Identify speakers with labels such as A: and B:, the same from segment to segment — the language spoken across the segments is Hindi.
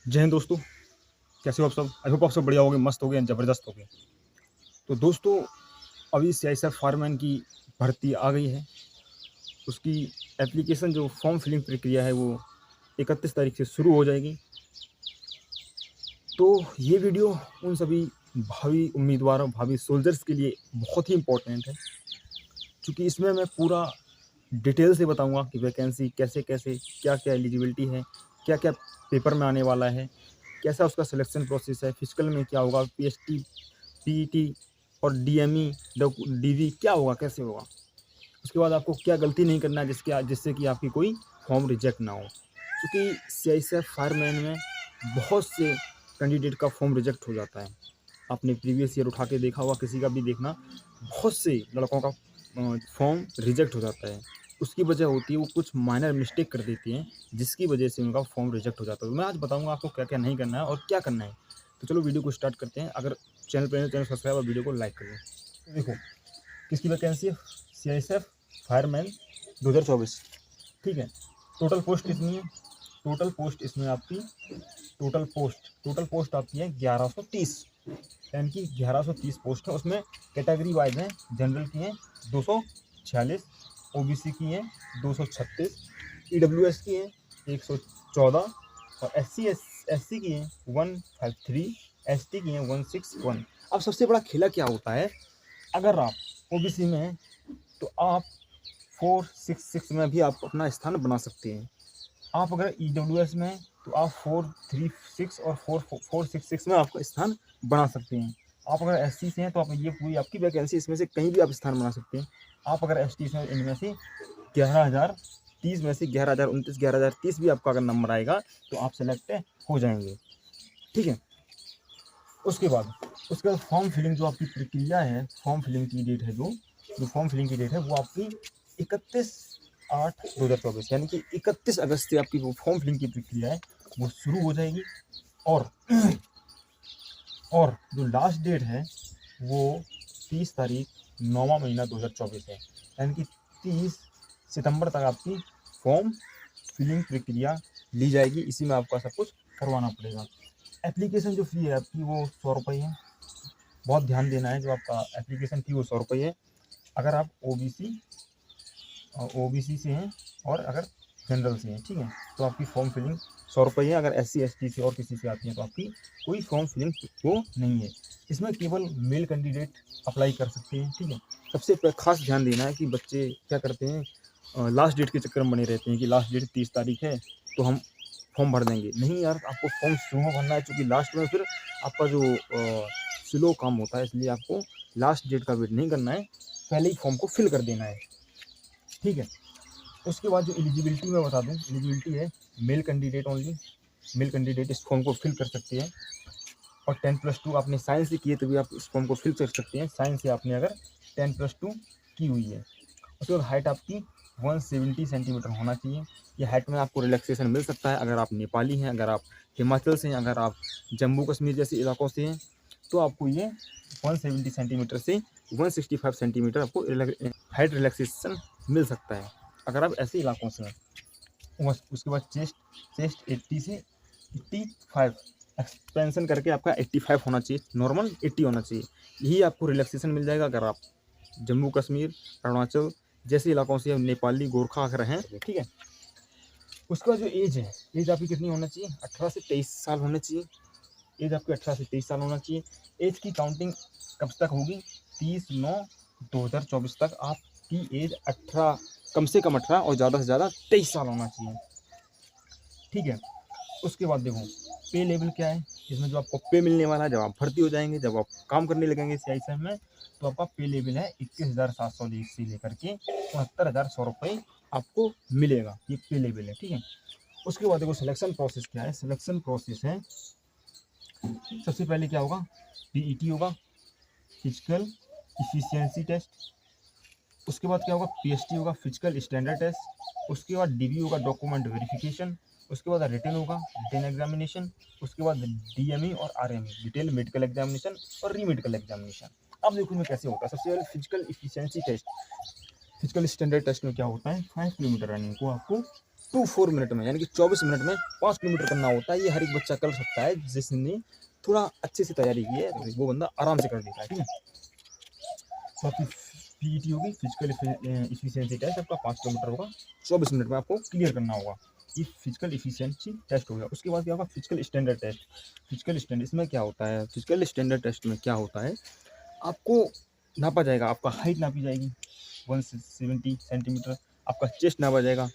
A: जय हिंद दोस्तों, कैसे हो आप सब? आई होप आप सब बढ़िया होगे, मस्त होगे, ज़बरदस्त होगे। तो दोस्तों, अभी सीआईएसएफ फायरमैन की भर्ती आ गई है। उसकी एप्लीकेशन जो फॉर्म फिलिंग प्रक्रिया है वो 31 तारीख से शुरू हो जाएगी। तो ये वीडियो उन सभी भावी उम्मीदवारों, भावी सोल्जर्स के लिए बहुत ही इम्पोर्टेंट है, क्योंकि इसमें मैं पूरा डिटेल से बताऊंगा कि वैकेंसी कैसे-कैसे, क्या-क्या एलिजिबिलिटी है, क्या-क्या पेपर में आने वाला है, कैसा उसका सिलेक्शन प्रोसेस है, फिजिकल में क्या होगा, पीएसटी, पीईटी और डीएमई, डीवी क्या होगा, कैसे होगा। उसके बाद आपको क्या गलती नहीं करना है जिससे कि आपकी कोई फॉर्म रिजेक्ट ना हो, क्योंकि सीआईएसएफ फायरमैन में बहुत से कैंडिडेट का फॉर्म रिजेक्ट हो जाता है। आपने प्रीवियस ईयर उठा के देखा होगा, किसी का भी देखना, बहुत से लड़कों का फॉर्म रिजेक्ट हो जाता है। उसकी वजह होती है वो कुछ माइनर मिस्टेक कर देती हैं, जिसकी वजह से उनका फॉर्म रिजेक्ट हो जाता है। तो मैं आज बताऊंगा आपको क्या क्या नहीं करना है और क्या करना है। तो चलो वीडियो को स्टार्ट करते हैं। अगर चैनल पर चैनल सब्सक्राइब और वीडियो को लाइक कर दें। देखो, किसकी वैकेंसी है? CISF fireman 2024। ठीक है। टोटल पोस्ट कितनी है? टोटल पोस्ट इसमें आपकी टोटल पोस्ट आपकी है 1130, यानी कि 1130 पोस्ट है। उसमें कैटेगरी वाइज हैं, जनरल की हैं 246, ओबीसी की हैं 236, ईडब्ल्यूएस की हैं 114 और एससी की हैं 153, एसटी की हैं 161। अब सबसे बड़ा खेला क्या होता है, अगर आप ओबीसी में हैं तो आप 466 में भी आप अपना स्थान बना सकते हैं। आप अगर ईडब्ल्यूएस में हैं तो आप 436 और 466 में आपका स्थान बना सकते हैं। आप अगर एससी से हैं तो आप ये पूरी आपकी वैकेंसी, इसमें से कहीं भी आप स्थान बना सकते हैं। आप अगर एसटी से, इनमें से 11,030 में से 11,029, 11,030 भी आपका अगर नंबर आएगा तो आप सेलेक्ट हो जाएंगे। ठीक है। उसके बाद फॉर्म फिलिंग जो आपकी प्रक्रिया है, फॉर्म फिलिंग की डेट है, जो फॉर्म फिलिंग की डेट है वो आपकी 31/8/2024, यानी कि 31 अगस्त से आपकी वो फॉर्म फिलिंग की प्रक्रिया है वो शुरू हो जाएगी। और जो लास्ट डेट है वो 30 तारीख 9वां महीना 2024 है, यानी कि 30 सितंबर तक आपकी फॉर्म फिलिंग प्रक्रिया ली जाएगी। इसी में आपका सब कुछ करवाना पड़ेगा। एप्लीकेशन जो फ़ी है आपकी वो 100 रुपये है। बहुत ध्यान देना है, जो आपका एप्लीकेशन फ़ी वो 100 रुपये है। अगर आप ओबीसी से हैं और अगर जनरल से हैं, ठीक है, तो आपकी फॉर्म फिलिंग 100 रुपये है। अगर एससी एसटी से और किसी से आती है तो आपकी कोई फॉर्म फिलिंग वो नहीं है। इसमें केवल मेल कैंडिडेट अप्लाई कर सकते हैं। ठीक है। सबसे खास ध्यान देना है कि बच्चे क्या करते हैं, लास्ट डेट के चक्कर में बने रहते हैं कि लास्ट डेट 30 तारीख है तो हम फॉर्म भर देंगे। नहीं यार, आपको फॉर्म शुरू में भरना है, क्योंकि लास्ट में फिर आपका जो स्लो काम होता है, इसलिए आपको लास्ट डेट का वेट नहीं करना है, पहले ही फॉर्म को फिल कर देना है। ठीक है। उसके बाद जो एलिजिबिलिटी मैं बता दूं, एलिजिबिलिटी है male candidate only. Male candidate इस फॉर्म को फिल कर सकते हैं। और 10+2 आपने साइंस से किए तो भी आप इस फॉर्म को फिल कर सकते हैं। साइंस से आपने अगर 10+2 की हुई है। उसके बाद हाइट आपकी 170 सेंटीमीटर होना चाहिए। ये हाइट में आपको रिलैक्सेशन मिल सकता है अगर आप नेपाली हैं, अगर आप हिमाचल से हैं, अगर आप जम्मू कश्मीर जैसे इलाकों से हैं, तो आपको ये 170 सेंटीमीटर से 165 सेंटीमीटर आपको हाइट रिलैक्सेशन मिल सकता है अगर आप ऐसे इलाकों से हैं। उसके बाद चेस्ट 80 से 85 एक्सपेंशन करके आपका 85 होना चाहिए, नॉर्मल 80 होना चाहिए। यही आपको रिलैक्सेशन मिल जाएगा अगर आप जम्मू कश्मीर, अरुणाचल जैसे इलाकों से नेपाली गोरखा अगर हैं। ठीक है। उसका जो एज है, एज आपकी कितनी होना चाहिए? 18 से 23 साल होना चाहिए। एज आपकी 18 से 23 साल होना चाहिए। एज की काउंटिंग कब तक होगी? 30/9/2024 तक आपकी एज 18, कम से कम 18 और ज़्यादा से ज़्यादा 23 साल होना चाहिए। ठीक है। उसके बाद देखो पे लेवल क्या है, इसमें जो आपको पे मिलने वाला है जब आप भर्ती हो जाएंगे, जब आप काम करने लगेंगे सीआईएसएफ में, तो आपका पे लेवल है 21,701 से लेकर के 69,100 रुपये आपको मिलेगा। ये पे लेवल है। ठीक है। उसके बाद देखो सिलेक्शन प्रोसेस क्या है। सिलेक्शन प्रोसेस है, सबसे पहले क्या होगा, पीईटी होगा, फिजिकल इफिशियंसी टेस्ट। उसके बाद क्या होगा, पीएसटी होगा, फिजिकल स्टैंडर्ड टेस्ट। उसके बाद डीबी होगा, डॉक्यूमेंट वेरिफिकेशन। उसके बाद रिटन होगा, रिटन एग्जामिनेशन। उसके बाद डीएमई और आरएमई, डिटेल मेडिकल एग्जामिनेशन और री मेडिकल एग्जामिनेशन। अब देखो इसमें कैसे होता है। सबसे पहले physical efficiency test. Physical standard test में क्या होता है, 5 किलोमीटर रनिंग को आपको 2-4 मिनट में, यानी कि 24 मिनट में 5 किलोमीटर करना होता है। ये हर एक बच्चा कर सकता है जिसने थोड़ा अच्छे से तैयारी की है, तो वो बंदा आराम से कर लेता है, ठीक है। तो आपकी पीईटी होगी, फिजिकल इफिशियंसी टेस्ट आपका 5 किलोमीटर होगा, 24 मिनट में आपको क्लियर करना होगा। ये फिजिकल इफिशियंसी टेस्ट हो गया। उसके बाद क्या होगा, physical standard test. Physical standard इसमें क्या होता है, फिजिकल स्टैंडर्ड टेस्ट में क्या होता है, आपको नापा जाएगा, आपका हाइट नापी जाएगी 170 सेंटीमीटर, आपका चेस्ट नापा जाएगा,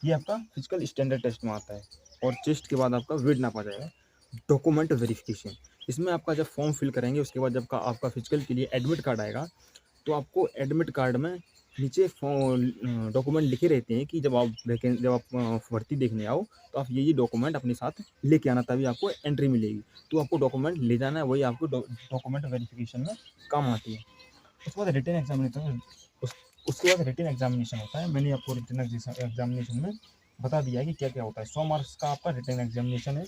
A: ये आपका फिजिकल स्टैंडर्ड टेस्ट में आता है। और चेस्ट के बाद आपका वेट नापा जाएगा। डॉक्यूमेंट वेरिफिकेशन, इसमें आपका जब फॉर्म फिल करेंगे उसके बाद जब आपका फिजिकल के लिए एडमिट कार्ड आएगा, तो आपको एडमिट कार्ड में नीचे डॉक्यूमेंट लिखे रहते हैं कि जब आप भर्ती देखने आओ तो आप ये डॉक्यूमेंट अपने साथ लेके आना, तभी आपको एंट्री मिलेगी। तो आपको डॉक्यूमेंट ले जाना है, वही आपको डॉक्यूमेंट वेरिफिकेशन में काम आती है। उसके बाद रिटन एग्जामिनेशन, उसके बाद रिटन एग्जामिनेशन होता है। मैंने आपको रिटन एग्जामिनेशन में बता दिया है कि क्या क्या होता है। 100 मार्क्स का आपका रिटन एग्जामिनेशन है,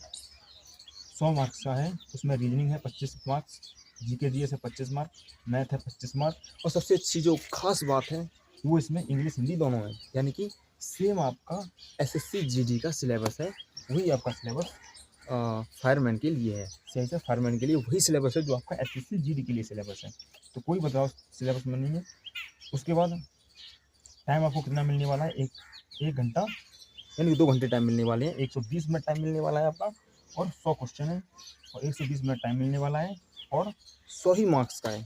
A: 100 मार्क्स का है। उसमें रीजनिंग है 25 मार्क्स, जीके जीएस है 25 मार्क, मैथ है 25 मार्क, और सबसे अच्छी जो खास बात है वो इसमें इंग्लिश हिंदी दोनों है, यानी कि सेम आपका एसएससी जीडी का सिलेबस है, वही आपका सिलेबस फायरमैन के लिए है। सही से फायरमैन के लिए वही सिलेबस है जो आपका एसएससी जीडी के लिए सिलेबस है, तो कोई बदलाव सिलेबस में नहीं है। उसके बाद टाइम आपको कितना मिलने वाला है, एक घंटा, यानी 2 घंटे टाइम मिलने वाले हैं। 120 मिनट टाइम मिलने वाला है आपका, और 100 क्वेश्चन है, और 120 मिनट टाइम मिलने वाला है, और 100 ही मार्क्स का है,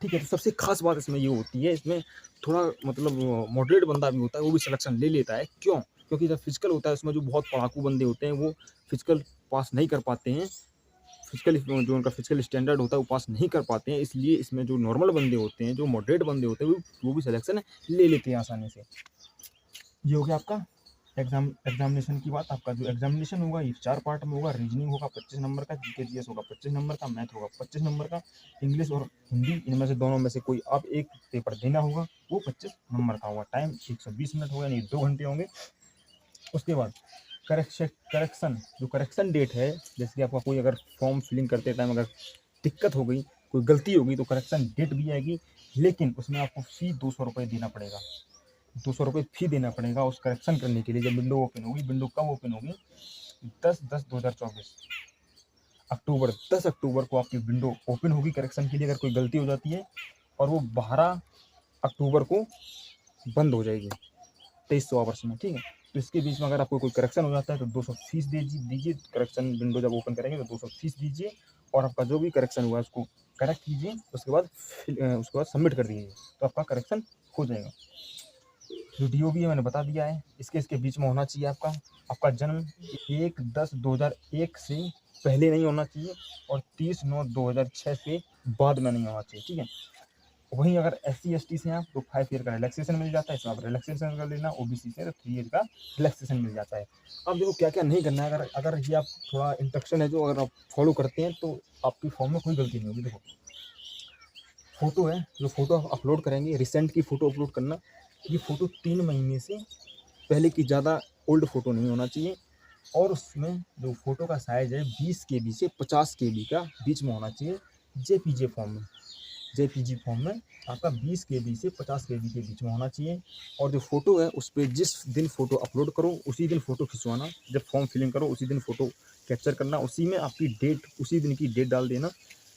A: ठीक है। तो सबसे खास बात इसमें ये होती है, इसमें थोड़ा मतलब मॉडरेट बंदा भी होता है, वो भी सिलेक्शन ले लेता है। क्यों? क्योंकि जब फिजिकल होता है उसमें जो बहुत पढ़ाकू बंदे होते हैं वो फिजिकल पास नहीं कर पाते हैं, फिजिकल जो उनका फिजिकल स्टैंडर्ड होता है वो पास नहीं कर पाते हैं। इसलिए इसमें जो नॉर्मल बंदे होते हैं, जो मॉडरेट बंदे होते हैं, वो भी सिलेक्शन ले लेते हैं आसानी से। ये हो गया आपका एग्जामिनेशन की बात। आपका जो एग्जामिनेशन होगा ये 4 पार्ट में होगा। रीजनिंग होगा 25 नंबर का, जीके जीएस होगा 25 नंबर का, मैथ होगा 25 नंबर का, इंग्लिश और हिंदी इनमें से दोनों में से कोई आप एक पेपर देना होगा, वो 25 नंबर का होगा। टाइम 120 मिनट होगा, यानी 2 घंटे होंगे। उसके बाद करेक्शन, जो करेक्शन डेट है, जैसे कि आपका कोई अगर फॉर्म फिलिंग करते टाइम अगर दिक्कत हो गई, कोई गलती होगी, तो करेक्शन डेट भी आएगी, लेकिन उसमें आपको फी 200 रुपये देना पड़ेगा। 200 रुपये फी देना पड़ेगा उस करेक्शन करने के लिए। जब विंडो ओपन होगी, विंडो कब ओपन होगी, 10/10/2024 अक्टूबर, 10 अक्टूबर को आपकी विंडो ओपन होगी करेक्शन के लिए। अगर कोई गलती हो जाती है, और वो 12 अक्टूबर को बंद हो जाएगी 2300 आवर्स में, ठीक है। तो इसके बीच में अगर आपको कोई करेक्शन हो जाता है तो 200 फीस दीजिए। करेक्शन विंडो जब ओपन करेंगे तो 200 फीस दीजिए, और आपका जो भी करेक्शन हुआ है उसको करेक्ट कीजिए। उसके बाद सबमिट कर दीजिए, तो आपका करेक्शन हो जाएगा। जो DOB है मैंने बता दिया है। इसके बीच में होना चाहिए आपका जन्म 1/10/2001 से पहले नहीं होना चाहिए, और 30/9/2006 से बाद में नहीं होना चाहिए, ठीक है। वहीं अगर SC ST से हैं आप, तो 5 ईयर का रिलैक्सेशन मिल जाता है, इसमें आप रिलैक्सेशन कर लेना। OBC से तो 3 ईयर का रिलैक्सेशन मिल जाता है। अब देखो क्या क्या नहीं करना है, अगर ये आप थोड़ा इंस्ट्रक्शन है जो अगर आप फॉलो करते हैं तो आपकी फॉर्म में कोई गलती नहीं होगी। देखो फोटो है, जो फोटो आप अपलोड करेंगे, रिसेंट की फ़ोटो अपलोड करना। ये फ़ोटो 3 महीने से पहले की ज़्यादा ओल्ड फ़ोटो नहीं होना चाहिए, और उसमें जो फ़ोटो का साइज़ है 20 KB से 50 KB का बीच में होना चाहिए। JPG फॉर्म में आपका 20 KB से 50 KB के बीच में होना चाहिए। और जो फ़ोटो है उस पर जिस दिन फ़ोटो अपलोड करो उसी दिन फ़ोटो खिंचवाना। जब फॉर्म फिलिंग करो उसी दिन फ़ोटो कैप्चर करना, उसी में आपकी डेट, उसी दिन की डेट डाल देना,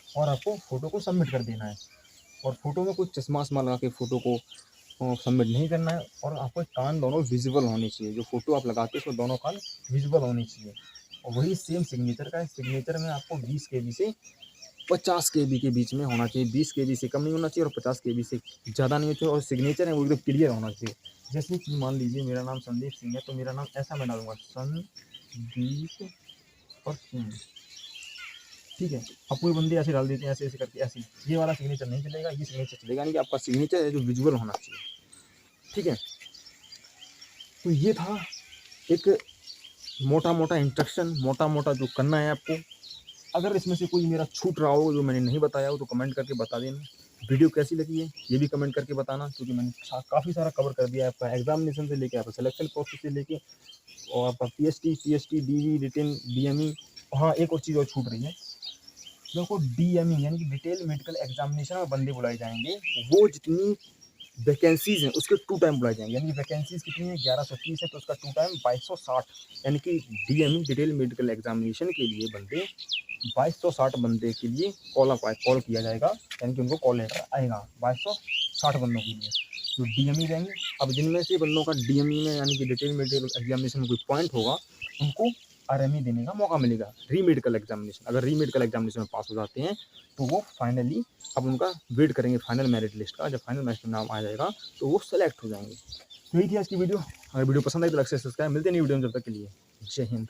A: और आपको फ़ोटो को सबमिट कर देना है। और फोटो में कोई चश्मा वश्मा लगा के फ़ोटो को सबमिट नहीं करना है। और आपके कान दोनों विजिबल होने चाहिए, जो फ़ोटो आप लगाते हैं उसमें दोनों कान विजिबल होने चाहिए। और वही सेम सिग्नेचर का है। सिग्नेचर में आपको 20 KB से 50 KB के बीच में होना चाहिए। 20 KB से कम नहीं होना चाहिए, और 50 KB से ज़्यादा नहीं होना चाहिए। और सिग्नेचर है वो एकदम क्लियर होना चाहिए। जैसे कि मान लीजिए मेरा नाम संदीप सिंह है, तो मेरा नाम ऐसा मैं डालूंगा, संदीप और सिंह, ठीक है। अब कोई बंदे ऐसे डाल देते हैं, ऐसे ऐसे करके, ऐसे ये वाला सिग्नेचर नहीं चलेगा, ये सिग्नेचर चलेगा। यानी कि आपका सिग्नेचर है जो विजुअल होना चाहिए, ठीक है। तो ये था एक मोटा मोटा इंस्ट्रक्शन, मोटा मोटा जो करना है आपको। अगर इसमें से कोई मेरा छूट रहा हो, जो मैंने नहीं बताया हो, तो कमेंट करके बता देना। वीडियो कैसी लगी है ये भी कमेंट करके बताना, क्योंकि मैंने काफ़ी सारा कवर कर दिया है आपका एग्जामिनेशन से लेके, आपका सिलेक्शन प्रोसेस से लेके, और आपका PST DV रिटेन DME। हाँ, एक और चीज़ और छूट रही है, देखो DME यानी कि डिटेल मेडिकल एग्जामिनेशन में बंदे बुलाए जाएंगे, वो जितनी वैकेंसीज हैं उसके 2 टाइम बुलाए जाएंगे, यानी कि वैकेंसीज कितनी है 1130 है, तो उसका 2 टाइम 2260, यानी कि डीएमई डिटेल मेडिकल एग्जामिनेशन के लिए बंदे 2260 बंदे के लिए कॉल किया जाएगा, यानी कि उनको कॉल लेटर आएगा 2260 बंदों के लिए जो डीएमई रहेंगे। अब जिनमें से बंदों का डीएमई में यानी कि डिटेल मेडिकल एग्जामिनेशन में कोई पॉइंट होगा उनको आरएमई देने का मौका मिलेगा, री मेडिकल एग्जामिनेशन। अगर री मेडिकल एग्जामिनेशन में पास हो जाते हैं तो वो फाइनली अब उनका वेट करेंगे फाइनल मेरिट लिस्ट का, जब फाइनल मेरिट में नाम आ जाएगा तो वो सेलेक्ट हो जाएंगे। तो यही थी आज की वीडियो। अगर वीडियो पसंद आई तो लाइक से सब्सक्राइब, मिलते हैं नई वीडियो में, जब तक के लिए जय हिंद।